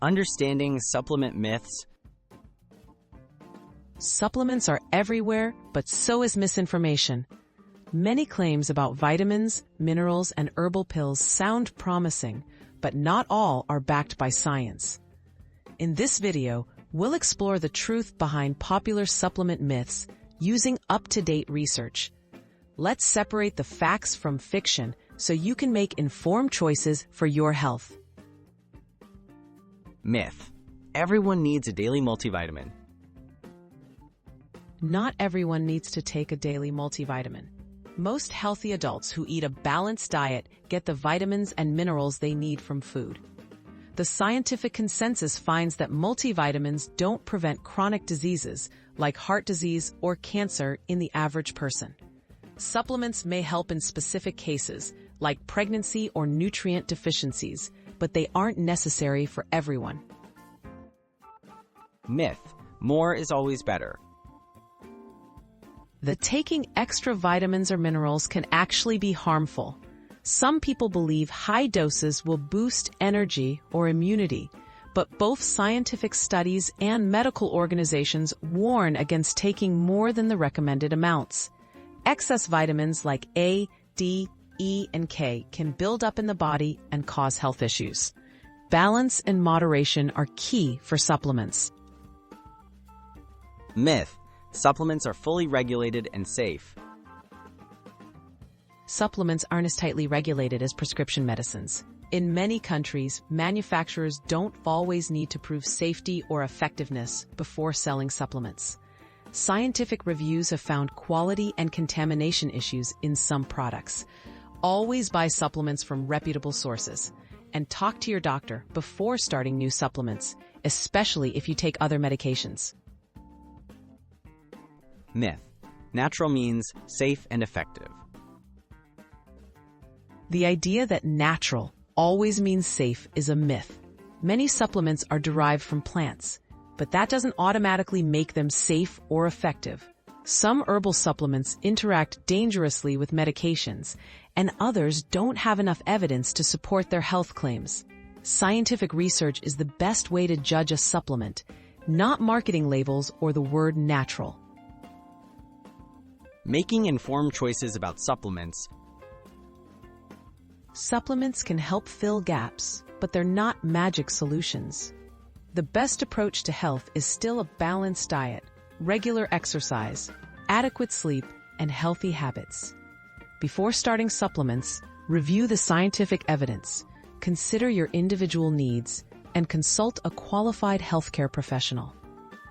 Understanding supplement myths. Supplements are everywhere, but so is misinformation. Many claims about vitamins, minerals, and herbal pills sound promising, but not all are backed by science. In this video, we'll explore the truth behind popular supplement myths using up-to-date research. Let's separate the facts from fiction so you can make informed choices for your health. Myth: everyone needs a daily multivitamin. Not everyone needs to take a daily multivitamin. Most healthy adults who eat a balanced diet get the vitamins and minerals they need from food. The scientific consensus finds that multivitamins don't prevent chronic diseases like heart disease or cancer in the average person. Supplements may help in specific cases like pregnancy or nutrient deficiencies, but they aren't necessary for everyone. Myth: more is always better. That taking extra vitamins or minerals can actually be harmful. Some people believe high doses will boost energy or immunity, but both scientific studies and medical organizations warn against taking more than the recommended amounts. Excess vitamins like A, D, E, and K can build up in the body and cause health issues. Balance and moderation are key for supplements. Myth: supplements are fully regulated and safe. Supplements aren't as tightly regulated as prescription medicines. In many countries, manufacturers don't always need to prove safety or effectiveness before selling supplements. Scientific reviews have found quality and contamination issues in some products. Always buy supplements from reputable sources, and talk to your doctor before starting new supplements, especially if you take other medications. Myth: natural means safe and effective. The idea that natural always means safe is a myth. Many supplements are derived from plants, but that doesn't automatically make them safe or effective. Some herbal supplements interact dangerously with medications, and others don't have enough evidence to support their health claims. Scientific research is the best way to judge a supplement, not marketing labels or the word natural. Making informed choices about supplements. Supplements can help fill gaps, but they're not magic solutions. The best approach to health is still a balanced diet, regular exercise, adequate sleep, and healthy habits. Before starting supplements, review the scientific evidence, consider your individual needs, and consult a qualified healthcare professional.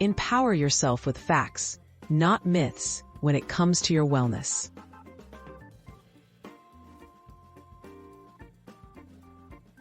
Empower yourself with facts, not myths, when it comes to your wellness.